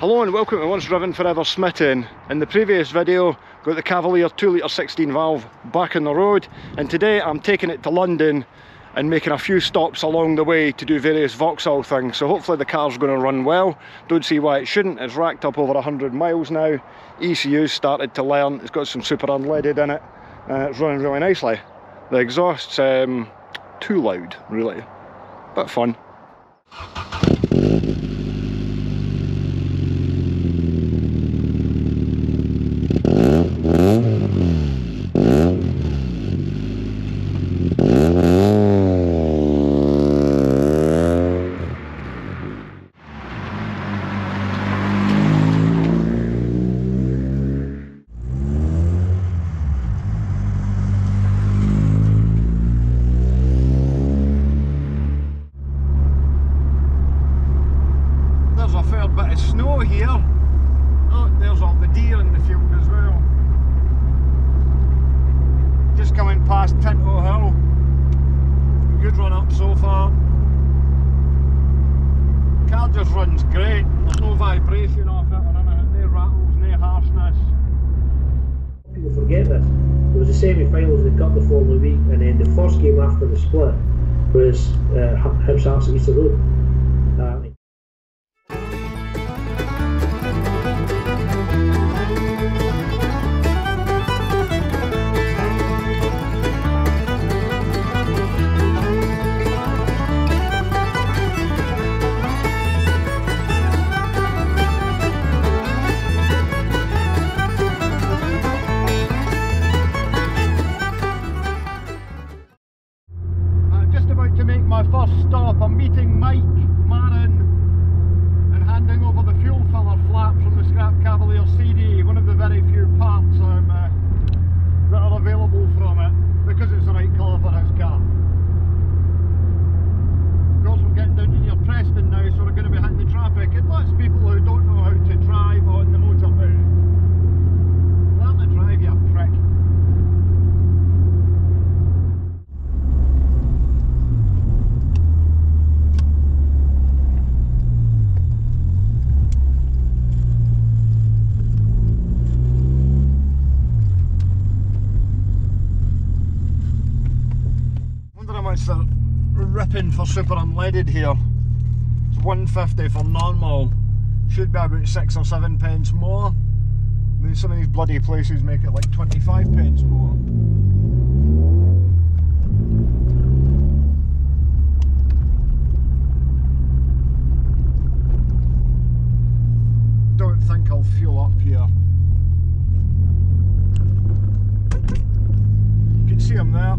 Hello and welcome to Once Driven Forever Smitten. In the previous video, got the Cavalier 2 litre 16 valve back on the road, and today I'm taking it to London and making a few stops along the way to do various Vauxhall things. So hopefully the car's going to run well. Don't see why it shouldn't. It's racked up over 100 miles now. ECU's started to learn. It's got some super unleaded in it. It's running really nicely. The exhaust's too loud, really. But fun. There's a fair bit of snow here. Oh, there's all the deer in the field as well. Just coming past Tinto Hill. Good run up so far. Car just runs great. There's no vibration off it or anything, no rattles, no harshness. People forget this. There was the semi-finals in the Cup the following week, and then the first game after the split was Hibs Hearts at Easter Road. To make my first stop, I'm meeting Mike, Marin, and handing over the fuel filler flap from the scrap Cavalier CD, one of the very few parts that are available from it, because it's the right colour for his car. Of course, we're getting down to near Preston now, so we're going to be hitting the traffic. It lets people who don't know how to drive on the motorway. Learn to drive, you prick. They're ripping for super unleaded here. It's 150 for normal. Should be about 6 or 7 pence more. I mean, some of these bloody places make it like 25 pence more. Don't think I'll fuel up here. You can see them there.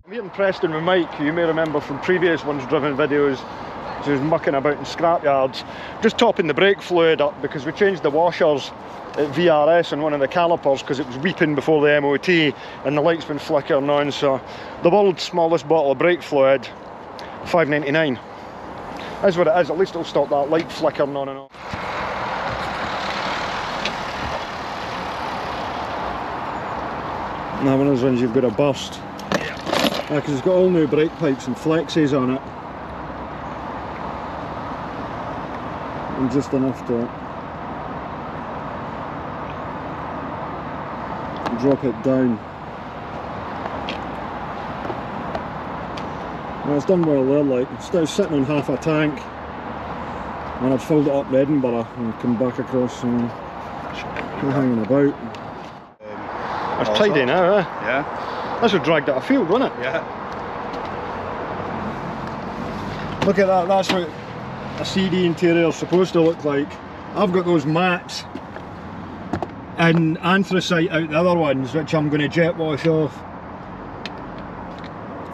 I'm here in Preston with Mike, who you may remember from previous Once Driven videos. He was mucking about in scrapyards. Just topping the brake fluid up because we changed the washers at VRS on one of the calipers because it was weeping before the MOT and the light's been flickering on. So the world's smallest bottle of brake fluid, £5.99. That's what it is. At least it'll stop that light flickering on and off. Now one of those ones you've got to burst. Because it's got all new brake pipes and flexes on it. And just enough to drop it down. Well, it's done well there, like. It's still sitting on half a tank. And I've filled it up to Edinburgh and come back across and hanging about. That's tidy now, eh? Yeah. That's what dragged out a field, wasn't it? Yeah. Look at that, that's what a CD interior is supposed to look like. I've got those mats and anthracite out the other ones, which I'm going to jet wash off.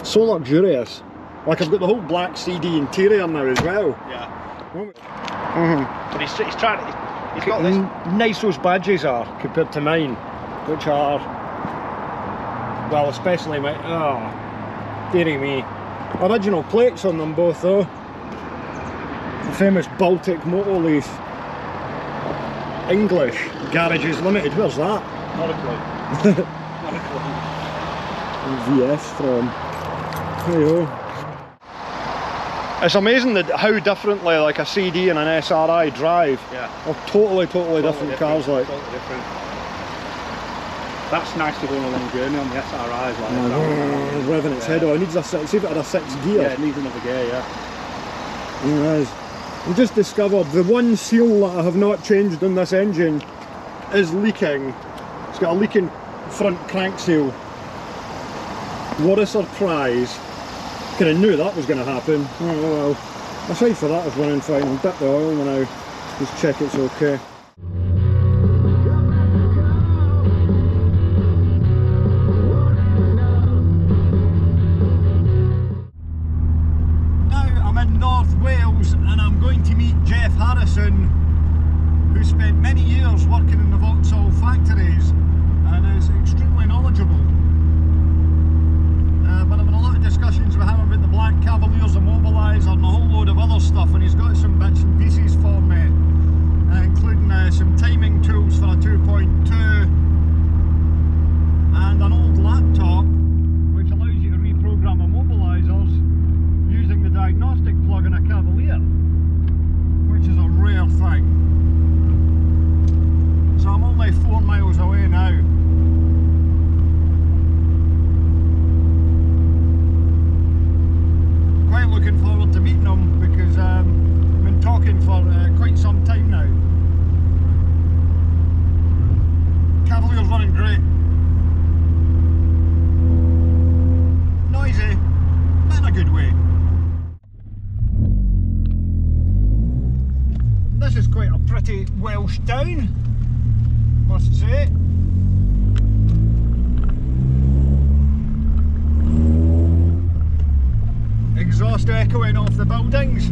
So luxurious. Like, I've got the whole black CD interior now as well. Yeah. Mm-hmm. But he's trying to, he's got this. Nice those badges are compared to mine, which are, well, especially my, dearie me. Original plates on them both though. The famous Baltic motor leaf. English Garages Limited, where's that? Not a clue. Not a clue. VS from. There you go. It's amazing that how differently like a CD and an SRI drive. Yeah. They're totally different cars, like. Totally different. That's nice to go on a long journey on the SRIs, like. Revving its head on. It needs a, see if it had a 6 gear. Yeah, it needs another gear, yeah. It is. I've just discovered the one seal that I have not changed on this engine is leaking. It's got a leaking front crank seal. What a surprise. Kind of knew that was going to happen. Oh well. Aside for that, it's running fine. I'll dip the oil now. Just check it's okay. Wales, and I'm going to meet Jeff Harrison, who spent many years working in the Vauxhall factories and is extremely knowledgeable. But I've had a lot of discussions with him about the black Cavaliers immobiliser and a whole load of other stuff, and he's got some bits and pieces for me, including some timing tools for a 2.2 and an old laptop which allows you to reprogram immobilisers using the diagnostic plug in a Cavalier, which is a rare thing. So I'm only 4 miles away now. Quite looking forward to meeting him because we've been talking for quite some time now. Cavalier's running great. Noisy, but in a good way. This is quite a pretty Welsh town, must say. Exhaust echoing off the buildings.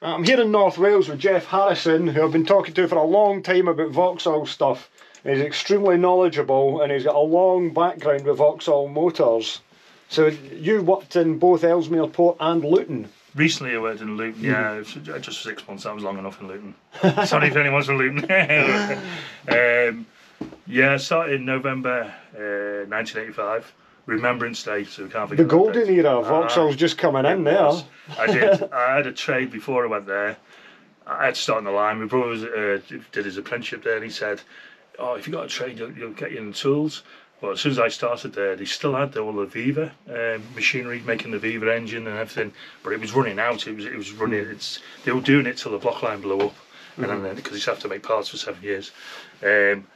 I'm here in North Wales with Jeff Harrison, who I've been talking to for a long time about Vauxhall stuff. He's extremely knowledgeable and he's got a long background with Vauxhall motors. So you worked in both Ellesmere Port and Luton. Recently I worked in Luton, yeah, it was just for 6 months, that was long enough in Luton. Sorry if anyone's from Luton. Yeah, I started in November 1985, Remembrance Day, so we can't forget the golden era, Vauxhall's just coming in there. I had a trade before I went there. I had to start on the line. My brother did his apprenticeship there and he said, oh, if you got a trade you'll get you in the tools. Well, as soon as I started there, they still had all the Viva machinery, making the Viva engine and everything, but it was running out. It was running. They were doing it till the block line blew up, and then because you have to make parts for 7 years,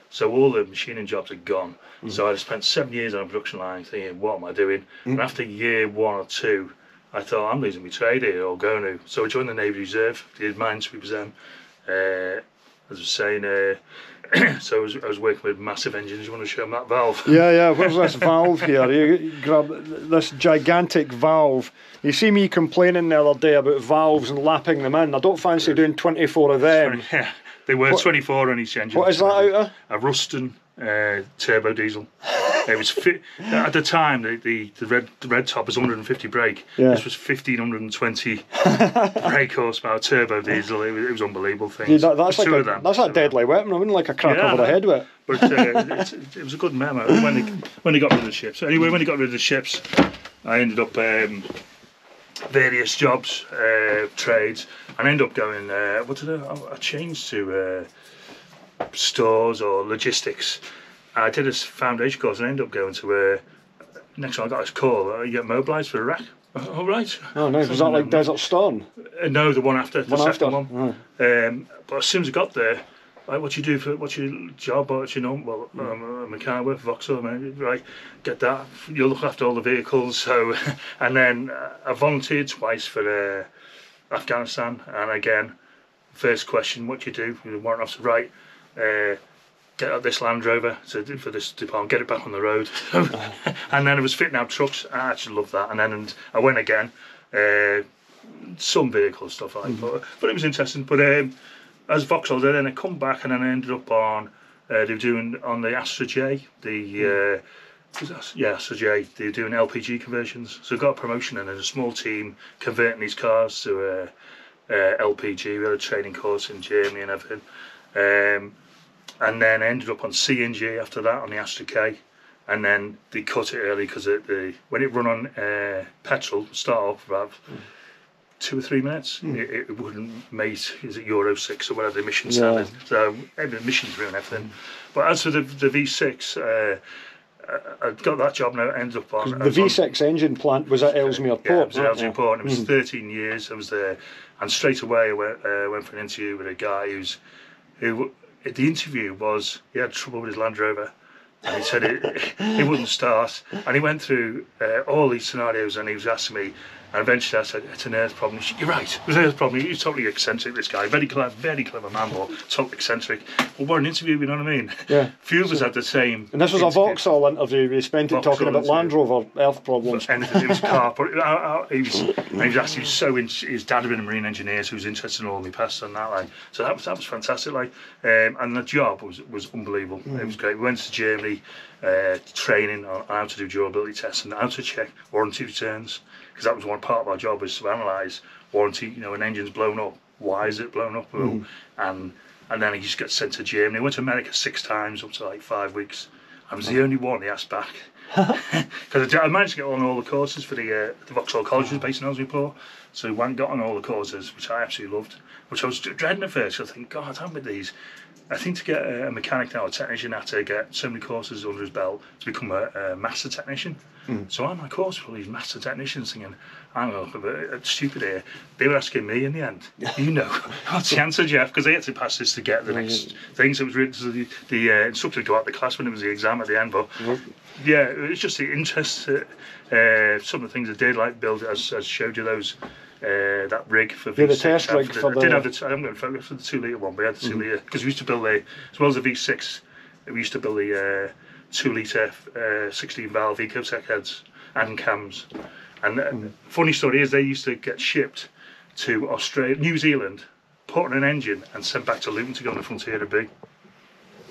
so all the machining jobs had gone. So I spent 7 years on a production line thinking, what am I doing? And after year 1 or 2, I thought I'm losing my trade here or going to. So I joined the Navy Reserve, did minesweepers then. As I was saying. So I was working with massive engines. You want to show them that valve? Yeah, where's this valve here? You grab this gigantic valve. You see me complaining the other day about valves and lapping them in. I don't fancy doing 24 of them. Yeah, they were 24 on each engine. What is that out of? A Ruston turbo diesel. It was at the time the red top was 150 brake. Yeah. This was 1520 brake horsepower turbo diesel. It was unbelievable things. Yeah, that's a deadly weapon. I wouldn't like a crack over the head with it. But it was a good memo when they got rid of the ships. So anyway, when they got rid of the ships, I ended up various jobs, trades, and I ended up going. I changed to stores or logistics. I did a foundation course and I ended up going to next time I got this call, you get mobilised for Iraq. Oh right. Oh no, was that like Desert Storm? No, the one after, the second one. But as soon as I got there, like, what's your job, what's your name? Well, I'm a mechanic with Vauxhall, right, get that, you'll look after all the vehicles, so, and then I volunteered twice for Afghanistan, and again, first question, what do you do? The warrant officer, right, get out this Land Rover for this department, get it back on the road. And then it was fitting out trucks. I actually loved that. And then I went again, some vehicle stuff like that, but it was interesting. But as Vauxhall did, then I come back and then I ended up on, they were doing on the Astra J, Astra J, they were doing LPG conversions. So I got a promotion and there's a small team converting these cars to LPG. We had a training course in Germany and everything. And then I ended up on CNG after that on the Astra K. And then they cut it early because when it run on petrol, start up about 2 or 3 minutes, it wouldn't meet, is it Euro 6 or whatever the emission standard. So emissions ruin everything. But as for the V6, I got that job and I ended up on... The V6 engine plant was at Ellesmere Port. Yeah, it was at Ellesmere Port. It was 13 years I was there. And straight away I went for an interview with a guy who the interview was, he had trouble with his Land Rover. And he said it wouldn't start. And he went through all these scenarios and he was asking me, and eventually I said, it's an earth problem. He said, you're right, it was an earth problem. He's totally eccentric, this guy. Very clever man, but totally eccentric. Well, what an interview, you know what I mean? Yeah. Few of us had the same. And this was a Vauxhall interview. We spent it talking about Land Rover earth problems. Anything, it was car. But he was actually his dad had been a marine engineer, so he was interested in all my past and that. Like. So that was fantastic. Like, and the job was unbelievable. It was great. We went to Germany, training on how to do durability tests and how to check warranty returns. Because that was one part of our job, was to analyse warranty. You know, an engine's blown up, why is it blown up? And then he just got sent to Germany. I went to America 6 times, up to like 5 weeks. I was the only one he asked back. Because I managed to get on all the courses for the Vauxhall College, was based in Ellesmere Port. So I got on all the courses, which I absolutely loved. Which I was dreading at first. I think, God, how with these? I think to get a mechanic now, a technician, had to get so many courses under his belt to become a master technician. So I'm on a course with all these master technicians thinking, hang on, it's stupid here. They were asking me in the end, you know, what's the answer, Jeff? Because they had to pass this to get the next thing. So it was really, so the instructor would go out the class when it was the exam at the end. But yeah, it was just the interest. Some of the things I did, like build, as showed you those. That rig for V6. The test rig for the... I haven't got for the 2 litre one, but I had the 2 litre because we used to build as well as the V6. We used to build the 2 litre 16 valve Ecotec heads and cams. And funny story is they used to get shipped to New Zealand, put on an engine and sent back to Luton to go on the Frontier B.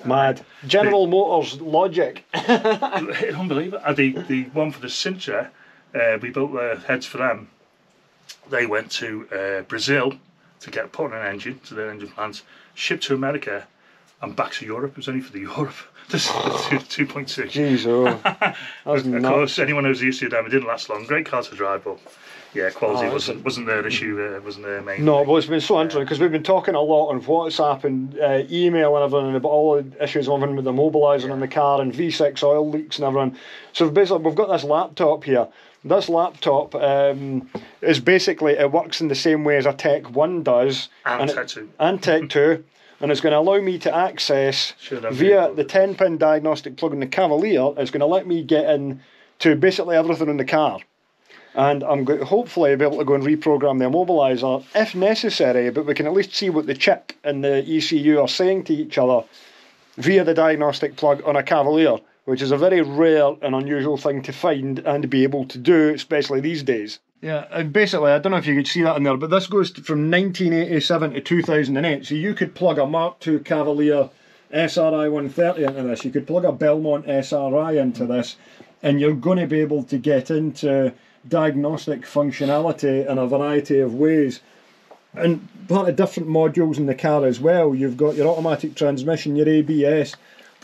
Mad. General Motors logic. Unbelievable. The one for the Sintra, we built the heads for them. They went to Brazil to get put on an engine, to their engine plants, shipped to America and back to Europe. It was only for the Europe. This 2.6. Jeez, of course, anyone knows the issue of them, it didn't last long. Great car to drive, but yeah, quality wasn't their issue, wasn't their main No, thing. well, it's been so interesting because we've been talking a lot on WhatsApp and email and everything about all the issues with the mobiliser in the car and V6 oil leaks and everything. So basically, we've got this laptop here. This laptop is basically, it works in the same way as a Tech 1 does. And Tech 2. And Tech 2. And it's going to allow me to access, via the 10-pin diagnostic plug in the Cavalier, it's going to let me get in to basically everything in the car. And I'm going to hopefully be able to go and reprogram the immobiliser if necessary, but we can at least see what the chip and the ECU are saying to each other via the diagnostic plug on a Cavalier, which is a very rare and unusual thing to find and to be able to do, especially these days. Yeah, and basically, I don't know if you could see that in there, but this goes from 1987 to 2008, so you could plug a Mark II Cavalier SRI 130 into this, you could plug a Belmont SRI into this, and you're going to be able to get into diagnostic functionality in a variety of ways. And part of different modules in the car as well, you've got your automatic transmission, your ABS,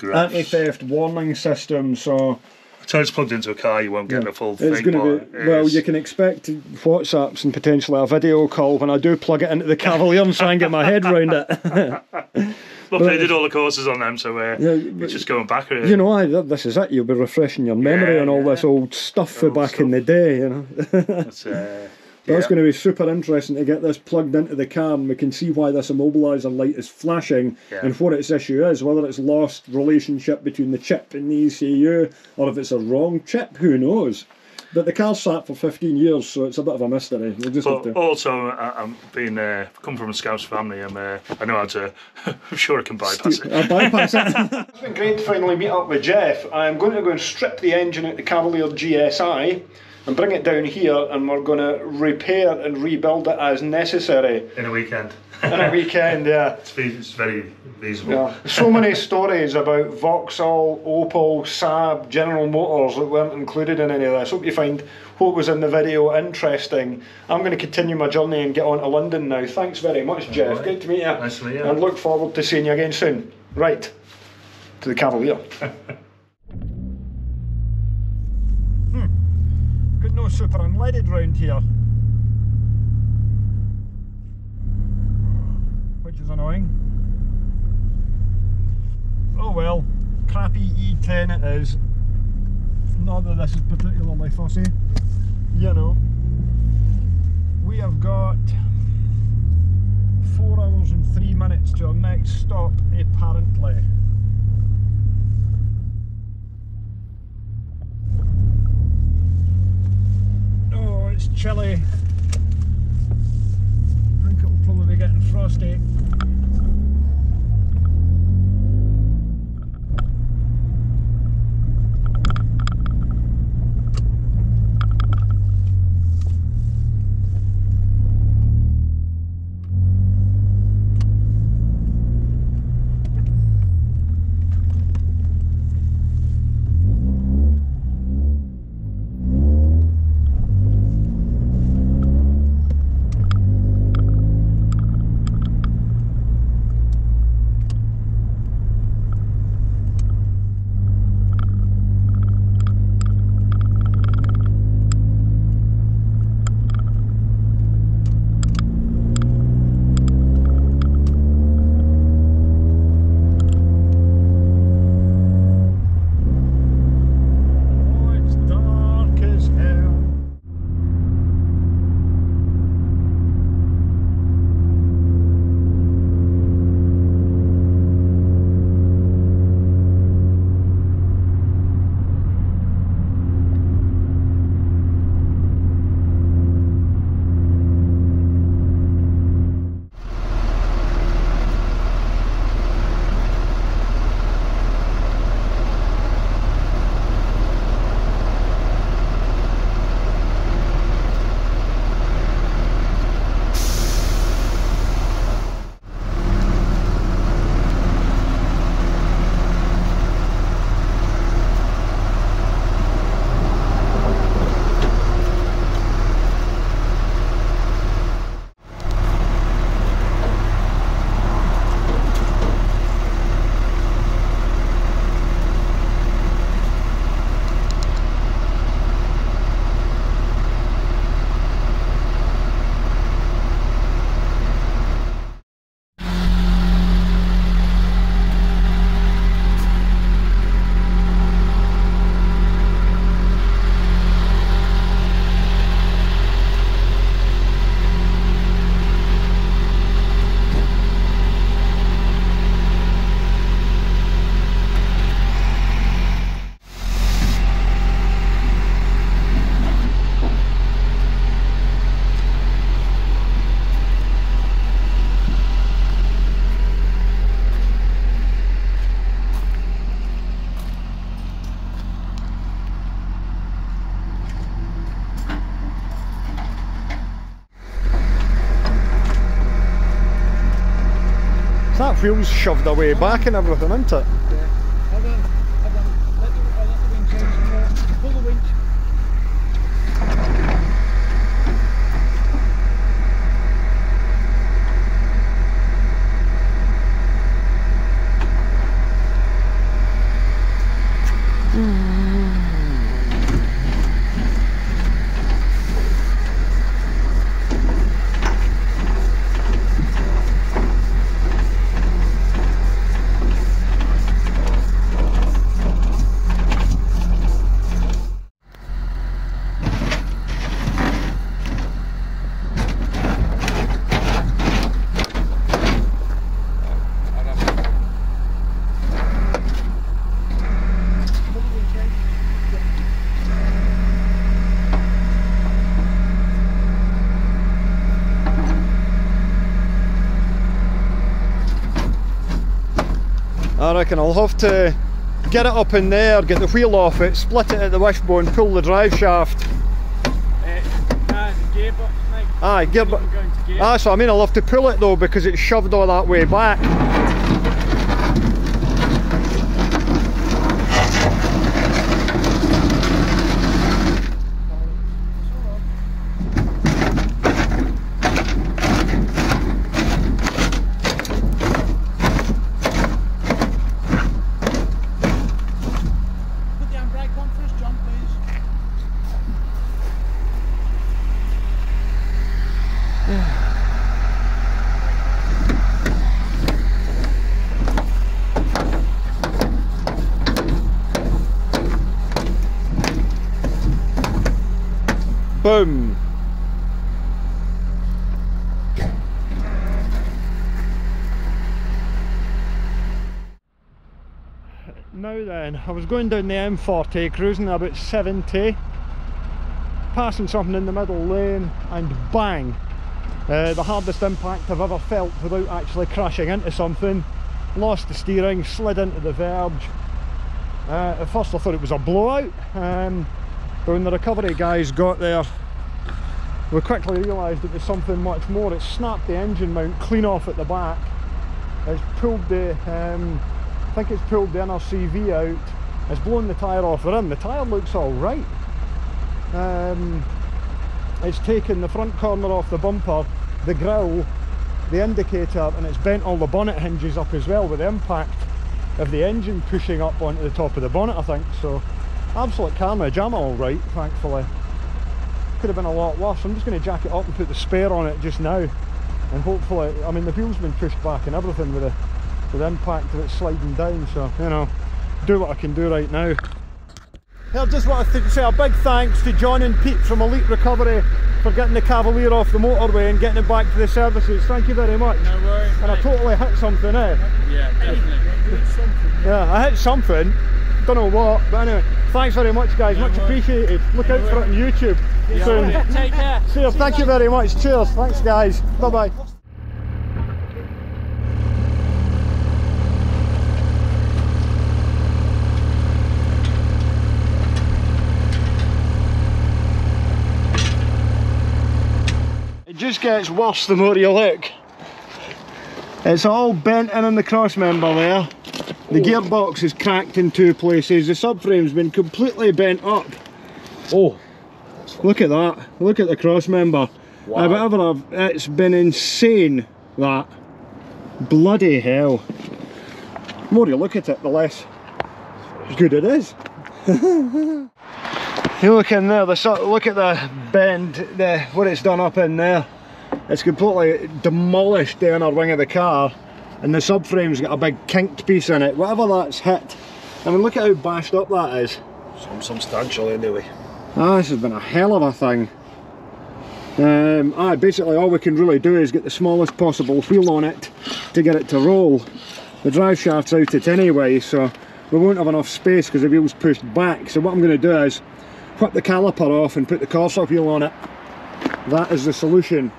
anti-theft warning system, so... So it's plugged into a car, you won't get the full thing. It's going to be, well, you can expect WhatsApps and potentially a video call when I do plug it into the Cavalier and try and get my head around it. Look, they did all the courses on them, so it's just going back. You know, this is it, you'll be refreshing your memory on all this old stuff for back in the day, you know. That's going to be super interesting to get this plugged into the car and we can see why this immobiliser light is flashing and what its issue is, whether it's lost relationship between the chip and the ECU or if it's a wrong chip, who knows. But the car's sat for 15 years, so it's a bit of a mystery. We'll just have But to... also, I'm being come from a Scouse family. I know how to. I'm sure I can bypass it. I'll bypass it. It's been great to finally meet up with Jeff. I'm going to go and strip the engine out the Cavalier GSI and bring it down here, and we're going to repair and rebuild it as necessary. In a weekend. In a weekend, yeah. It's very feasible. Yeah. So many stories about Vauxhall, Opel, Saab, General Motors that weren't included in any of this. Hope you find what was in the video interesting. I'm going to continue my journey and get on to London now. Thanks very much, Jeff. Right. Good to meet you. Nice to meet you. And look forward to seeing you again soon. Right, to the Cavalier. Got no super unleaded round here, which is annoying. Oh well, crappy E10 it is. Not that this is particularly fussy, you know. We have got 4 hours and 3 minutes to our next stop, apparently. Oh, it's chilly. I think it'll probably be getting frosty. That wheel's shoved away back and everything, isn't it? Yeah. Hold on. Let the winch out some more. Pull the winch. I reckon I'll have to get it up in there, get the wheel off it, split it at the wishbone, pull the drive shaft. Nah, the gearbox, mate. Aye, gearbox. Ah, so I mean I'll have to pull it though because it's shoved all that way back. Boom. Now then, I was going down the M40, cruising about 70, passing something in the middle lane, and bang! The hardest impact I've ever felt without actually crashing into something. Lost the steering, slid into the verge. At first I thought it was a blowout. But when the recovery guys got there, we quickly realised it was something much more. It snapped the engine mount clean off at the back. It's pulled the, I think it's pulled the inner CV out. It's blown the tyre off the rim. The tyre looks alright. It's taken the front corner off the bumper, the grille, the indicator, and it's bent all the bonnet hinges up as well with the impact of the engine pushing up onto the top of the bonnet, I think. So absolute carnage. I'm alright, thankfully. Could have been a lot worse. I'm just going to jack it up and put the spare on it just now, and hopefully, I mean the wheel's been pushed back and everything with the impact of it sliding down, so you know, do what I can do right now. I just want to say a big thanks to John and Pete from Elite Recovery for getting the Cavalier off the motorway and getting it back to the services. Thank you very much. No worries. And I totally hit something, eh? Yeah, definitely. Yeah, I hit something. Don't know what, but anyway, thanks very much guys, much appreciated. Look out for it on YouTube soon. Take care. See you, thank you very much, cheers, thanks guys, bye bye. It just gets worse the more you look. It's all bent in on the cross member there. The gearbox is cracked in two places, the subframe's been completely bent up. Oh, look at that, look at the cross member. Wow. It's been insane, that. Bloody hell. The more you look at it, the less good it is. You look in there, look at the bend, what it's done up in there. It's completely demolished the inner wing of the car, and the subframe's got a big kinked piece in it. Whatever that's hit, I mean look at how bashed up that is. Some substantial anyway. Ah, this has been a hell of a thing. Basically all we can really do is get the smallest possible wheel on it to get it to roll. The drive shaft's out it anyway, so we won't have enough space because the wheel's pushed back. So what I'm going to do is whip the caliper off and put the colossal wheel on it. That is the solution.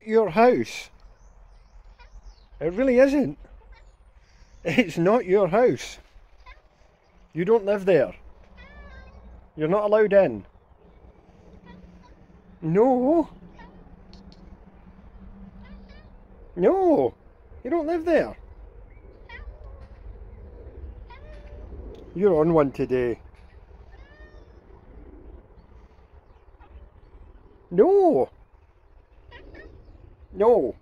Your house. It really isn't. It's not your house. You don't live there. You're not allowed in. No. No. You don't live there. You're on one today. No. No.